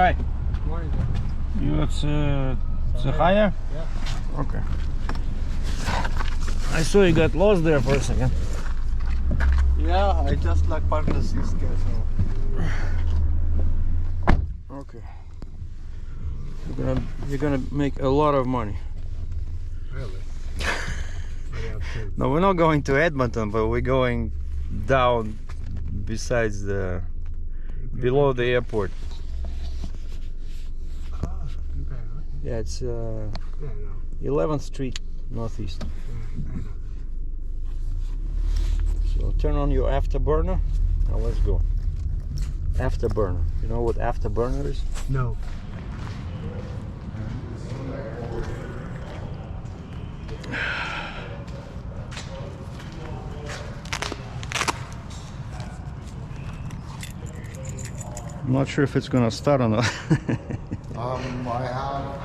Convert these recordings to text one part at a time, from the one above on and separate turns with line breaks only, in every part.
Hi.
Morning.
You it's higher?
Yeah.
Okay. I saw you got lost there for a second.
Yeah, I just like parked the suitcase.
Okay. You're gonna make a lot of money.
Really?
No, we're not going to Edmonton, but we're going down besides below the airport.
Ah, okay.
Yeah, it's
Yeah, I know.
11th Street Northeast.
Yeah, I know.
So turn on your afterburner. Now let's go. Afterburner. You know what afterburner is?
No.
I'm not sure if it's gonna start or not.
I have.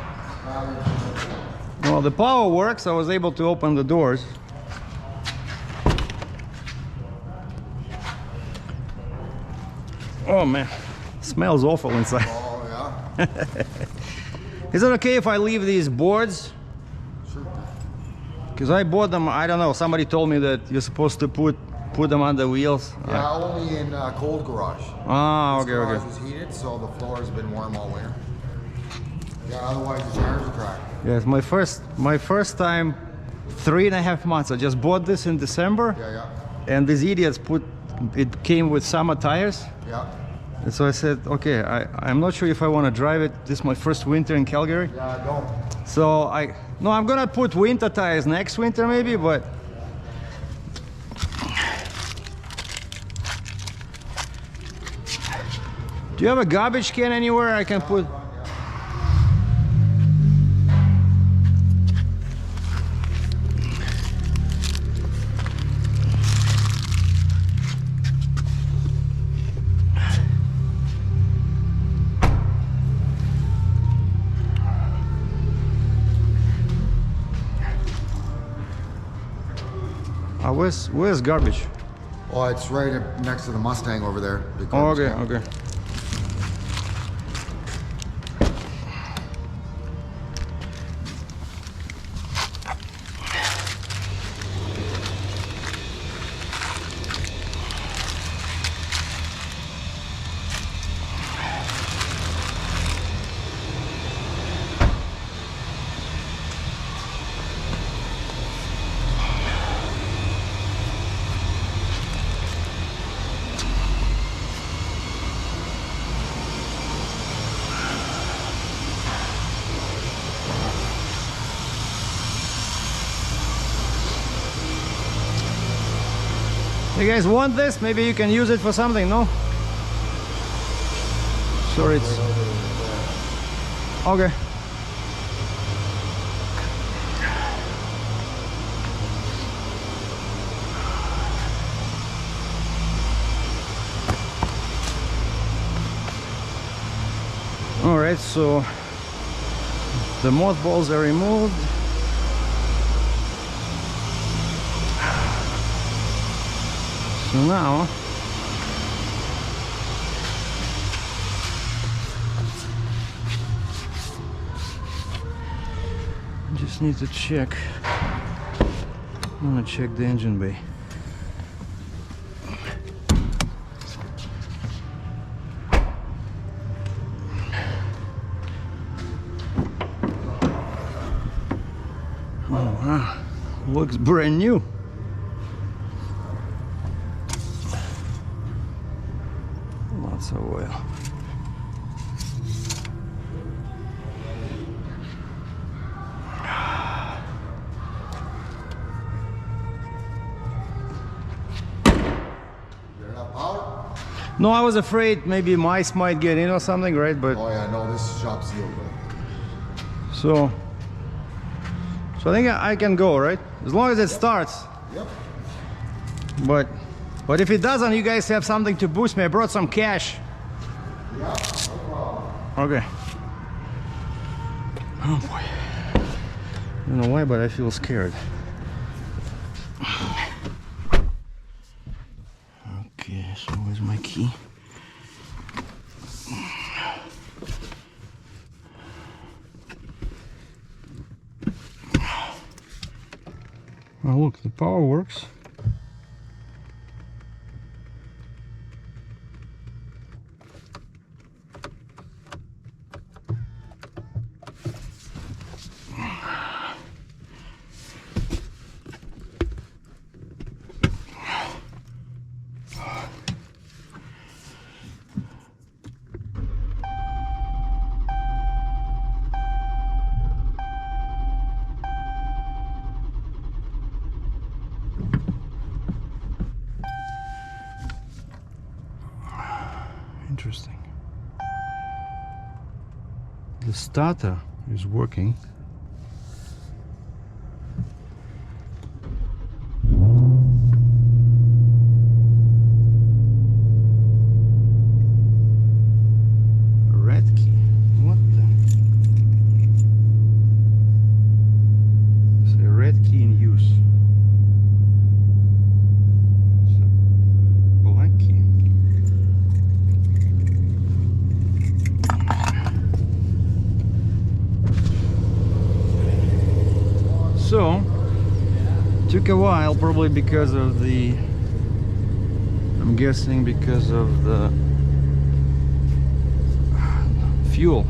Well, the power works. I was able to open the doors. Oh man, smells awful inside.
Oh yeah.
Is it okay if I leave these boards?
Sure.
Because I bought them, I don't know, somebody told me that you're supposed to put them on the wheels.
Yeah, only in cold garage.
Ah,
This
okay,
garage
okay.
was heated, so the floor has been warm all winter. Yeah, otherwise the tires are cracked.
Yes, my first time, 3.5 months. I just bought this in December,
Yeah.
and these idiots it came with summer tires.
Yeah.
And so I said, okay, I'm not sure if I want to drive it. This is my first winter in Calgary.
Yeah, I don't.
So I'm gonna put winter tires next winter maybe, but do you have a garbage can anywhere I can put? Where's garbage?
Oh, it's right next to the Mustang over there. The
Oh,
garbage
okay,
can.
okay. You guys want this? Maybe you can use it for something, no? Sure, it's okay. All right, so the mothballs are removed. So now I just need to check. I want to check the engine bay. Oh wow, looks brand new. Lots of oil. No, I was afraid maybe mice might get in or something, right? But
Oh yeah, no, this shop's sealed.
so I think I can go, right? As long as it starts.
Yep.
But if it doesn't, you guys have something to boost me. I brought some cash.
Yeah, no problem.
Okay. Oh boy. I don't know why, but I feel scared. Okay, so where's my key? Oh, look, the power works. Interesting. The starter is working. Red key. What the? It's a red key in use. It's a black key. So, took a while, probably because of the, I'm guessing because of the fuel.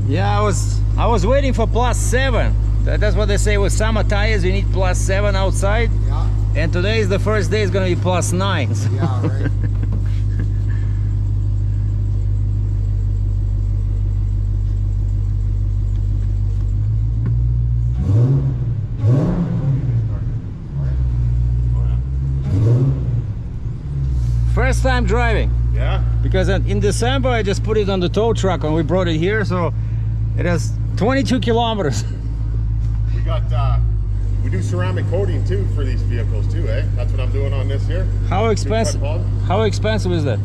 Yeah, I was waiting for +7. That's what they say with summer tires, you need +7 outside.
Yeah.
And today is the first day, it's gonna be +9. So.
Yeah, right.
First time driving.
Yeah?
Because in December I just put it on the tow truck and we brought it here, so it has 22 kilometers.
We got, we do ceramic coating too for these vehicles too, eh? That's what I'm doing on this here.
How expensive? How expensive is that?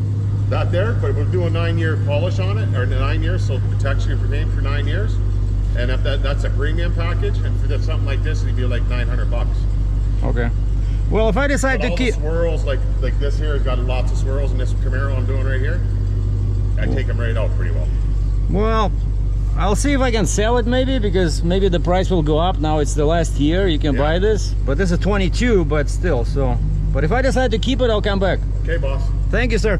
That there, but we'll do a 9-year polish on it, or 9 years, so it protects you for paying for 9 years. And if that's a premium package, and for something like this, it'd be like $900.
Okay. Well, if I decide
But
to
all
keep
the swirls, like this here has got lots of swirls, and this Camaro I'm doing right here, I take them right out pretty well.
Well, I'll see if I can sell it maybe, because maybe the price will go up. Now it's the last year you can buy this, but this is 22, but still. So, but if I decide to keep it, I'll come back.
Okay, boss.
Thank you, sir.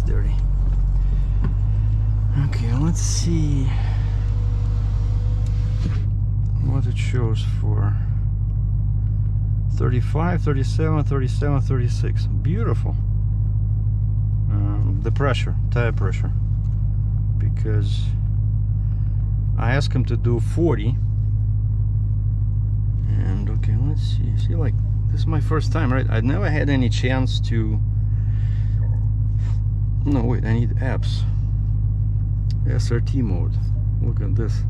Dirty. Okay, let's see what it shows for 35, 37, 37, 36. Beautiful. The pressure, tire pressure, because I asked him to do 40, and okay, let's see, like, this is my first time, right? I never had any chance to. No, wait, I need apps. SRT mode. Look at this.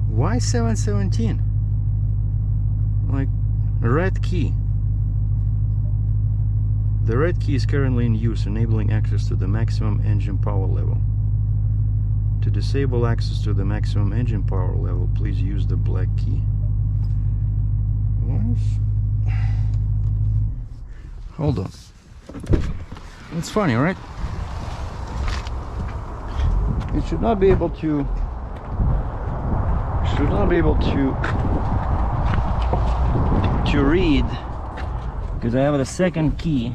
Why 717? Like, red key. The red key is currently in use, enabling access to the maximum engine power level. To disable access to the maximum engine power level, please use the black key. Hold on. It's funny, right? It should not be able to. To read, because I have the second key.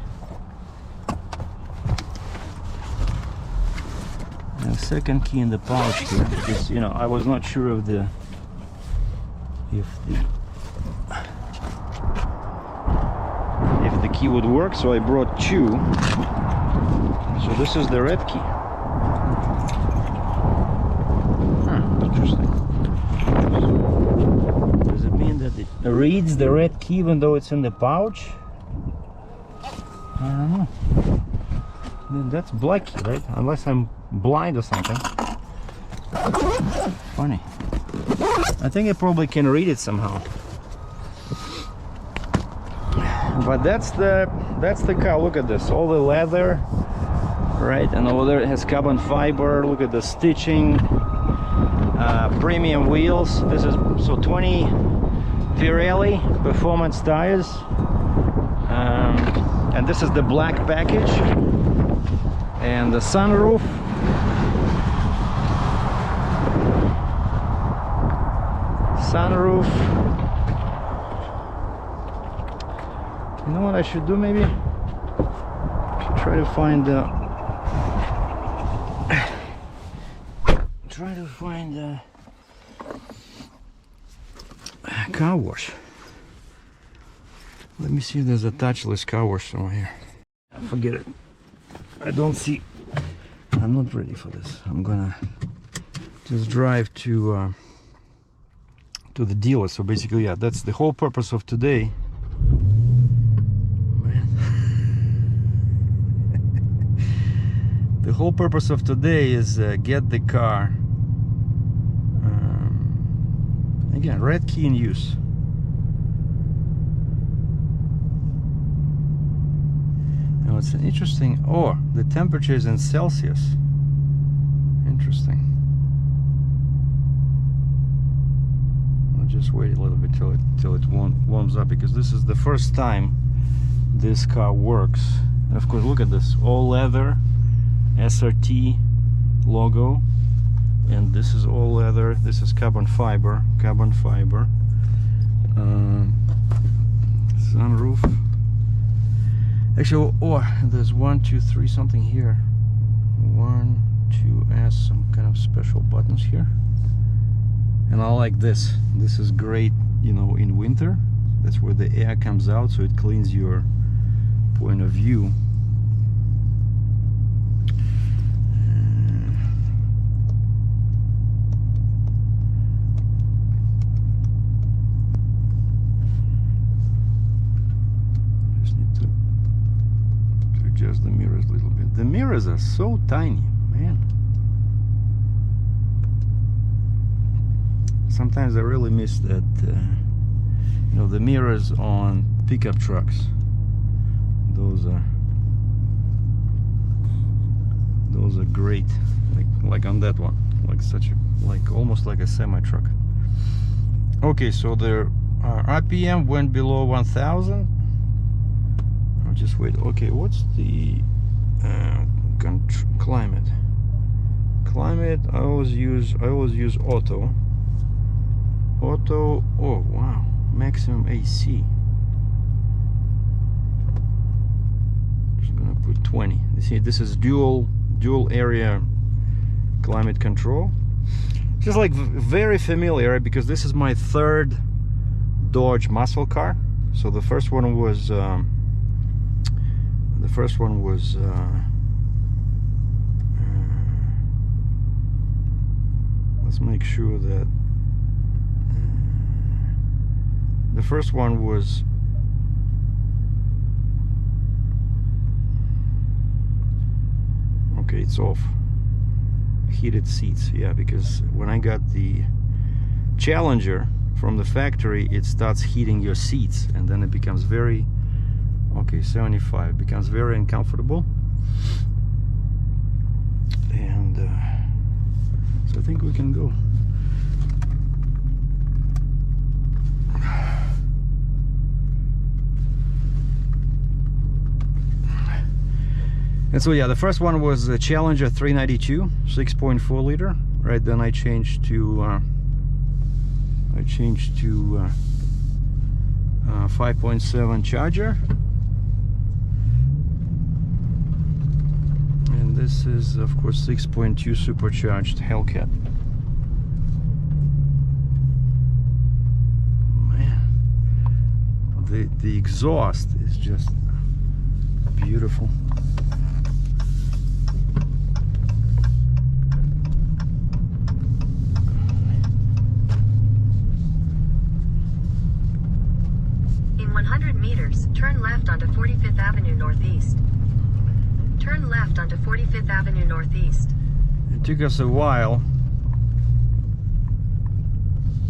A second key in the pouch here, because you know I was not sure of if the key would work, so I brought two. So this is the red key. Interesting. Does it mean that it reads the red key even though it's in the pouch? I don't know. Then that's black key, right? Unless I'm blind or something. Funny. I think I probably can read it somehow. But that's the car. Look at this, all the leather, right? And over there it has carbon fiber. Look at the stitching, premium wheels. This is so 20 Pirelli performance tires, and this is the black package, and the sunroof. You know what I should do? Maybe try to find a car wash. Let me see if there's a touchless car wash somewhere here. Forget it. I don't see. I'm not ready for this. I'm gonna just drive to the dealer. So basically, yeah, that's the whole purpose of today. Man. The whole purpose of today is get the car. Again, red key in use. Now it's an interesting. Oh, the temperature is in Celsius. Interesting. Just wait a little bit till it warms up, because this is the first time this car works. And of course, look at this, all leather SRT logo, and this is all leather. This is carbon fiber. Sunroof. Actually, oh, there's 1, 2, 3 something here. 1, 2S, some kind of special buttons here. And I like this. This is great, you know, in winter. That's where the air comes out, so it cleans your point of view. Just need to adjust the mirrors a little bit. The mirrors are so tiny, man. Sometimes I really miss that, you know, the mirrors on pickup trucks. Those are great. Like on that one, like almost like a semi truck. Okay, so the RPM went below 1,000. I'll just wait. Okay, what's the climate? Climate. I always use auto. Auto. Oh wow, maximum AC. Just gonna put 20. You see, this is dual area climate control. Just like very familiar, because this is my third Dodge muscle car. So the first one was let's make sure that the first one was okay. It's off. Heated seats, yeah, because when I got the Challenger from the factory, it starts heating your seats, and then it becomes very 75 becomes very uncomfortable. And we can go. And so yeah, the first one was a Challenger 392, 6.4 liter. Right then I changed to 5.7 Charger. And this is of course 6.2 supercharged Hellcat. Man, the exhaust is just beautiful.
In 100 meters, turn left onto 45th Avenue Northeast. Turn left onto 45th Avenue Northeast.
It took us a while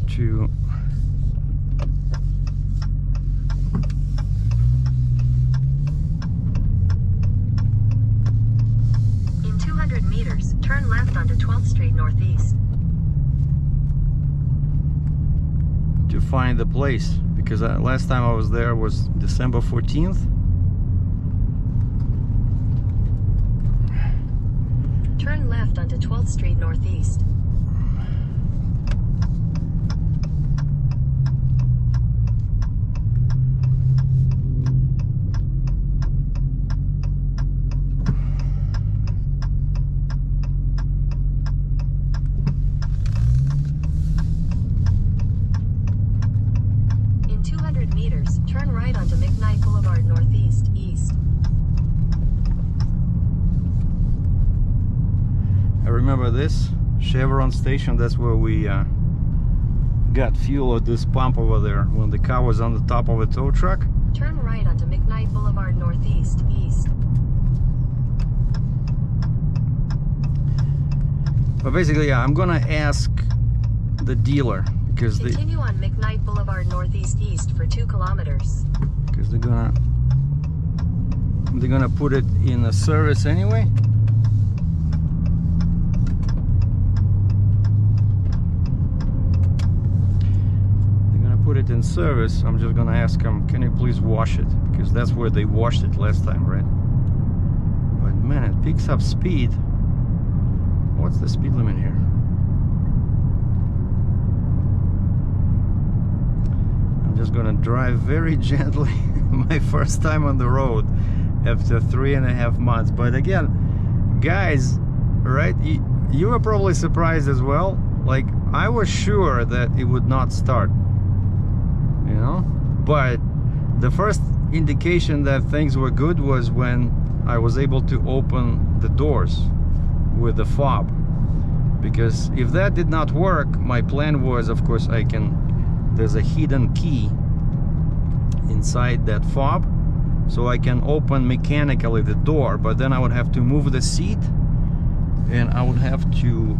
to
In 200 meters, turn left onto 12th Street Northeast.
find the place, because last time I was there was December 14th.
Turn left onto 12th Street Northeast. In 200 meters, turn right onto McKnight Boulevard Northeast, east.
I remember this Chevron station. That's where we got fuel at this pump over there when the car was on the top of a tow truck.
Turn right onto McKnight Boulevard Northeast, east.
But basically, yeah, I'm gonna ask the dealer because
Continue on McKnight Boulevard Northeast, east for 2 kilometers.
they're gonna put it in a service anyway. Put it in service. I'm just gonna ask them, can you please wash it, because that's where they washed it last time, right? But man, it picks up speed. What's the speed limit here? I'm just gonna drive very gently. My first time on the road after 3.5 months. But again, guys, right, you were probably surprised as well. Like, I was sure that it would not start, you know, but the first indication that things were good was when I was able to open the doors with the fob, because if that did not work, my plan was, of course, there's a hidden key inside that fob, so I can open mechanically the door, but then I would have to move the seat, and I would have to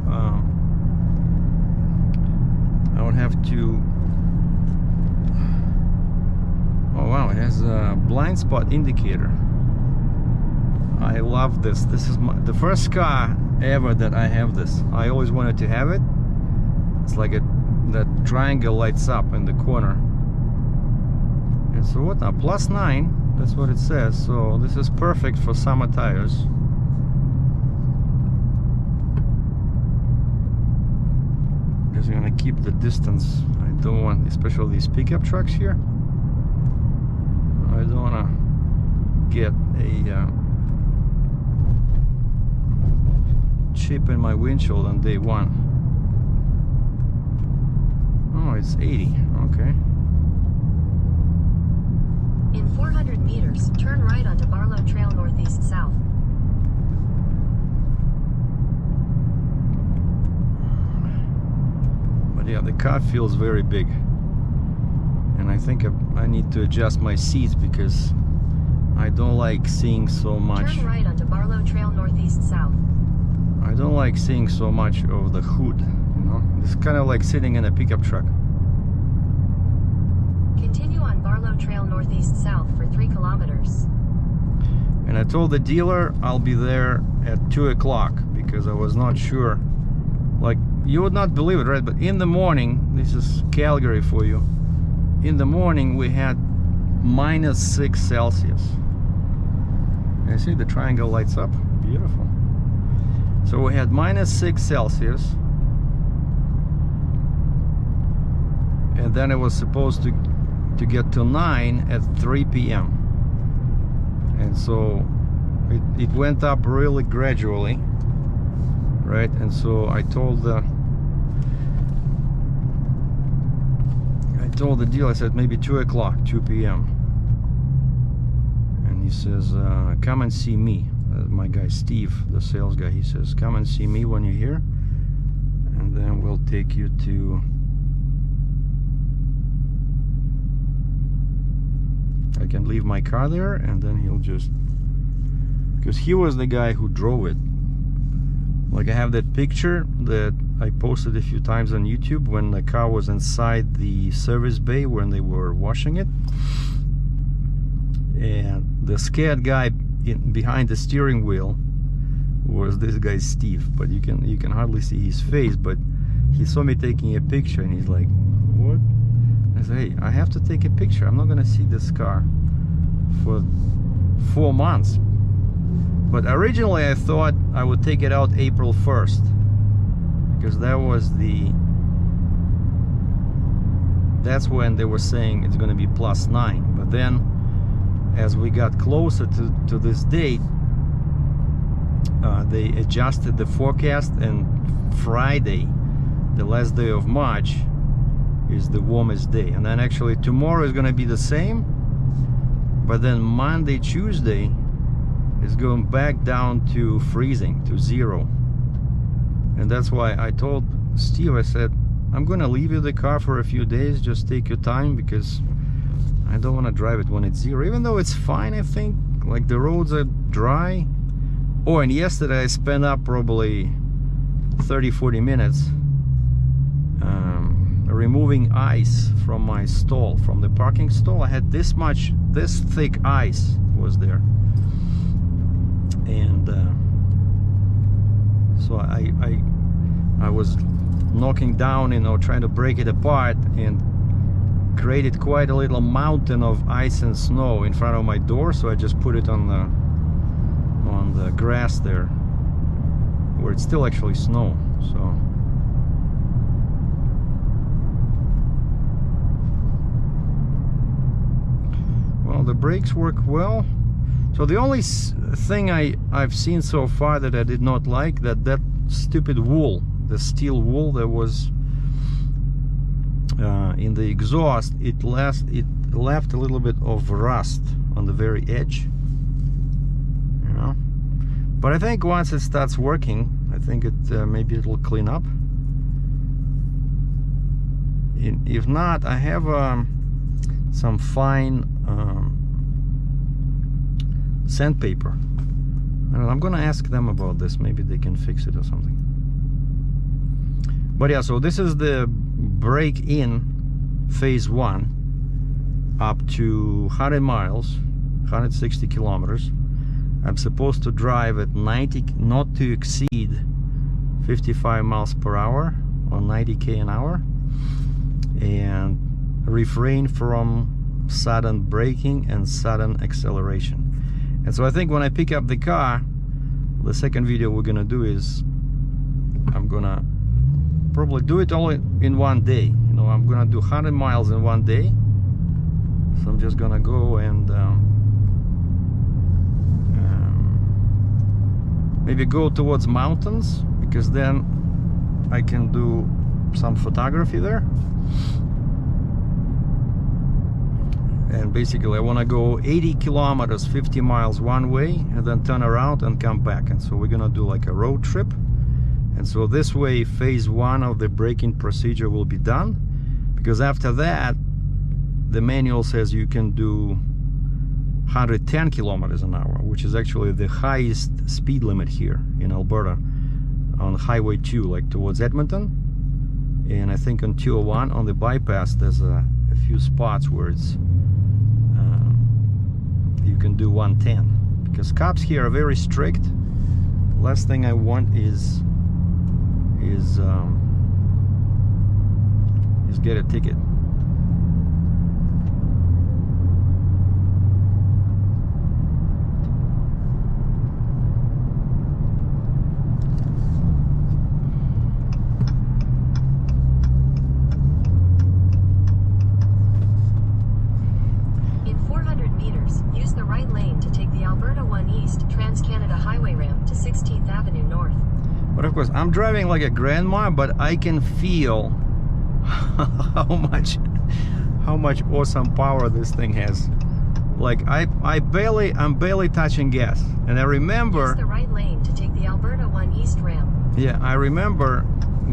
oh wow, it has a blind spot indicator. I love this. This is the first car ever that I have this. I always wanted to have it. It's like that triangle lights up in the corner. And so what now? +9, that's what it says. So this is perfect for summer tires. Just gonna keep the distance. I don't want, especially these pickup trucks here, I don't want to get a chip in my windshield on day one. Oh, it's 80. Okay.
In 400 meters, turn right onto Barlow Trail Northeast South.
But yeah, the car feels very big. And I think I need to adjust my seats because I don't like seeing so much.
Turn right onto Barlow Trail Northeast South.
I don't like seeing so much of the hood, you know. It's kind of like sitting in a pickup truck.
Continue on Barlow Trail Northeast South for 3 kilometers.
And I told the dealer I'll be there at 2 o'clock because I was not sure Like, you would not believe it, right? But in the morning, this is Calgary for you. In the morning, we had -6 Celsius. You see the triangle lights up? Beautiful. So we had -6 Celsius. And then it was supposed to get to 9 at 3 p.m. And so it went up really gradually, right? And so I told the dealer, I said maybe 2 o'clock, 2 p.m. And he says, come and see me. My guy Steve, the sales guy, he says, come and see me when you're here, and then we'll take you to I can leave my car there, and then he'll just, because he was the guy who drove it. Like, I have that picture that I posted a few times on YouTube when the car was inside the service bay when they were washing it, and the scared guy behind the steering wheel was this guy Steve, but you can hardly see his face, but he saw me taking a picture and he's like, what? I said, hey, I have to take a picture. I'm not gonna see this car for 4 months. But originally I thought I would take it out April 1st, because that's when they were saying it's gonna be +9. But then as we got closer to this date, they adjusted the forecast, and Friday, the last day of March, is the warmest day. And then actually tomorrow is going to be the same, but then Monday, Tuesday is going back down to freezing, to 0. And that's why I told Steve, I said, I'm going to leave you the car for a few days, just take your time, because I don't want to drive it when it's 0, even though it's fine. I think, like, the roads are dry. Oh, and yesterday I spent up probably 30-40 minutes removing ice from my stall, from the parking stall. I had this thick ice was there, and so I was knocking down, trying to break it apart, and created quite a little mountain of ice and snow in front of my door. So I just put it on the grass there, where it's still actually snow. So well, the brakes work well. So the only thing I've seen so far that I did not like, that stupid wool, the steel wool that was in the exhaust, it left a little bit of rust on the very edge, but I think once it starts working, I think maybe it'll clean up. If not, I have some fine sandpaper. I don't know, I'm gonna ask them about this. Maybe they can fix it or something. But yeah, so this is the break-in phase 1 up to 100 miles, 160 kilometers. I'm supposed to drive at 90, not to exceed 55 miles per hour or 90 an hour, and refrain from sudden braking and sudden acceleration. And so I think when I pick up the car, the second video we're gonna do is I'm gonna probably do it all in one day. I'm gonna do 100 miles in one day. So I'm just gonna go and maybe go towards mountains, because then I can do some photography there. And basically I want to go 80 kilometers, 50 miles one way, and then turn around and come back. And so we're gonna do like a road trip. And so this way phase 1 of the braking procedure will be done, because after that the manual says you can do 110 kilometers an hour, which is actually the highest speed limit here in Alberta on Highway 2, like towards Edmonton. And I think on 201 on the bypass there's a few spots where it's you can do 110, because cops here are very strict. Last thing I want is is get a ticket.
In 400 meters, use the right lane to take the Alberta 1 East Trans-Canada Highway ramp to 16th Avenue North.
But of course, I'm driving like a grandma, but I can feel how much awesome power this thing has. Like I'm barely touching gas. And I remember
Use the right lane to take the Alberta 1 East ramp.
yeah, I remember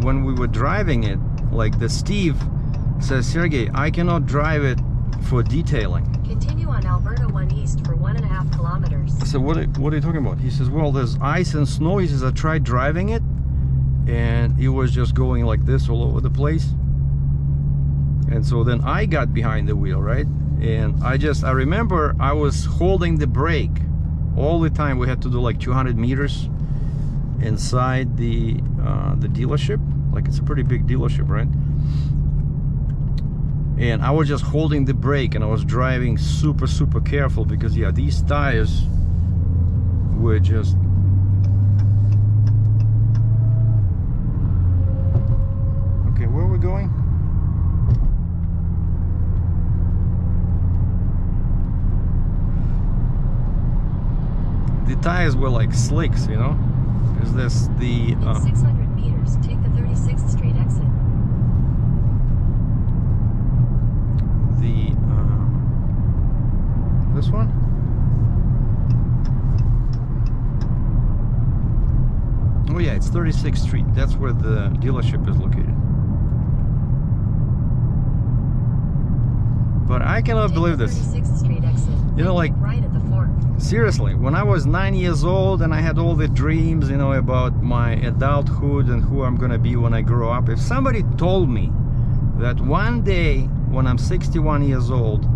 when we were driving it, like the Steve says, Sergei, I cannot drive it for detailing.
Continue on Alberta 1 East for 1.5 kilometers.
So what are you talking about? He says, well, there's ice and snow. He says, I tried driving it and it was just going like this all over the place. And so then I got behind the wheel, right? And I remember I was holding the brake all the time. We had to do like 200 meters inside the dealership. Like it's a pretty big dealership, right? And I was just holding the brake and I was driving super careful because yeah, these tires were just okay. Where are we going? The tires were like slicks, you know. Is this the
In 600 meters, take the 36th Street exit.
this one? Oh yeah, it's 36th Street. That's where the dealership is located. But I cannot believe this.
36th Street exit.
You know, like
right at the fork.
Seriously, when I was 9 years old and I had all the dreams, you know, about my adulthood and who I'm gonna be when I grow up, if somebody told me that one day when I'm 61 years old,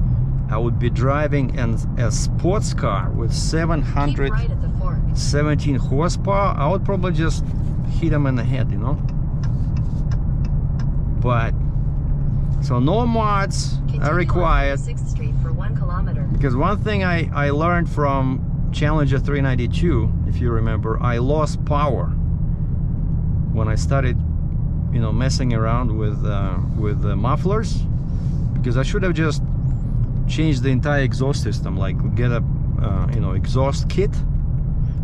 I would be driving a sports car with
Keep right at the fork.
17 horsepower, I would probably just hit them in the head, you know. But so no mods are required.
6th Street for 1 kilometer.
Because one thing I learned from Challenger 392, if you remember, I lost power when I started, you know, messing around with the mufflers, because I should have just changed the entire exhaust system, like get a you know, exhaust kit.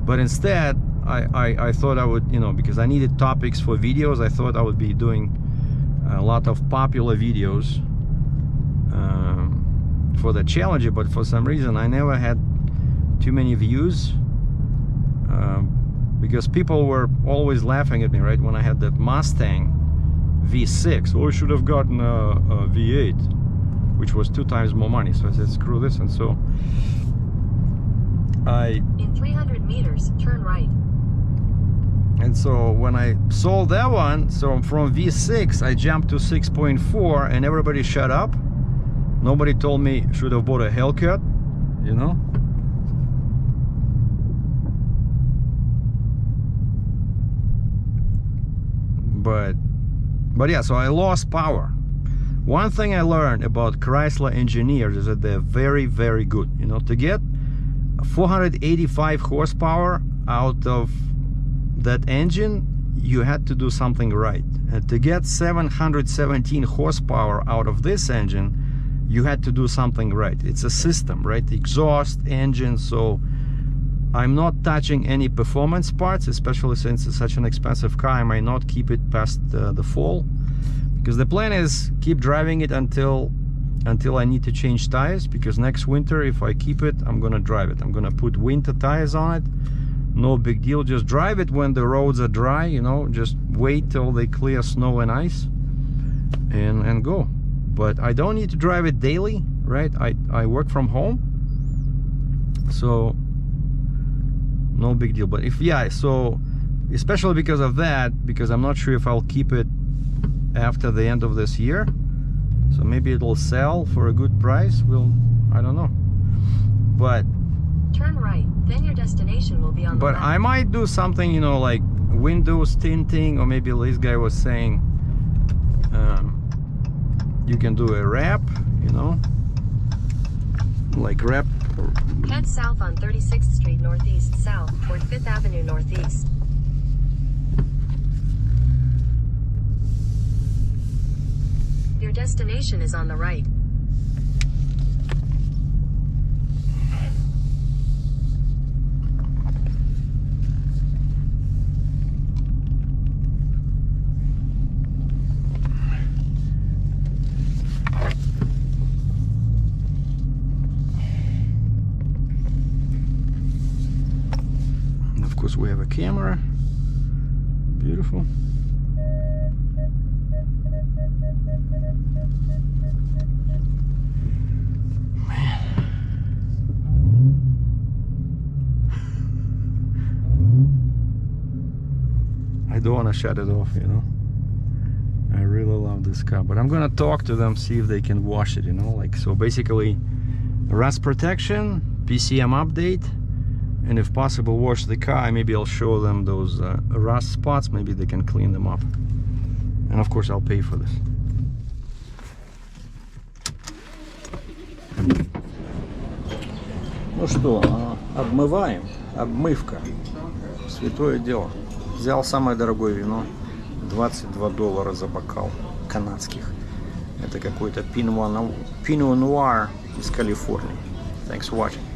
But instead, I thought I would, you know, because I needed topics for videos, I thought I would be doing a lot of popular videos for the Challenger, but for some reason I never had too many views because people were always laughing at me, right, when I had that Mustang V6. Oh, I should have gotten a V8, which was 2 times more money. So I said, screw this. And so
in 300 meters, turn right.
And so when I sold that one, so from V6 I jumped to 6.4 and everybody shut up. Nobody told me should have bought a Hellcat, you know. But yeah, so I lost power. One thing I learned about Chrysler engineers is that they're very good, you know. To get 485 horsepower out of that engine, you had to do something right. And to get 717 horsepower out of this engine, you had to do something right. It's a system, right? Exhaust, engine. So I'm not touching any performance parts, especially since it's such an expensive car. I might not keep it past the fall, because the plan is keep driving it until I need to change tires, because next winter, if I keep it, I'm gonna drive it. I'm gonna put winter tires on it. No big deal. Just drive it when the roads are dry, you know. Just wait till they clear snow and ice and go. But I don't need to drive it daily, right? I work from home, so no big deal. But if, yeah, so especially because of that, because I'm not sure if I'll keep it after the end of this year, so maybe it'll sell for a good price. I don't know. But
turn right, then your destination will be on the
but
left.
I might do something, you know, like windows tinting, or maybe this guy was saying you can do a wrap, you know, like wrap.
Head south on 36th Street Northeast south toward 5th Avenue Northeast. Your destination is on the right.
And of course we have a camera. Beautiful. I don't want to shut it off, you know. I really love this car, but I'm gonna talk to them, see if they can wash it, you know. Like, so basically rust protection, PCM update, and if possible wash the car. Maybe I'll show them those rust spots, maybe they can clean them up, and of course I'll pay for this. Ну что, обмываем, обмывка, святое дело. Взял самое дорогое вино, $22 за бокал канадских. Это какой-то пино нуар из Калифорнии. Thanks for watching.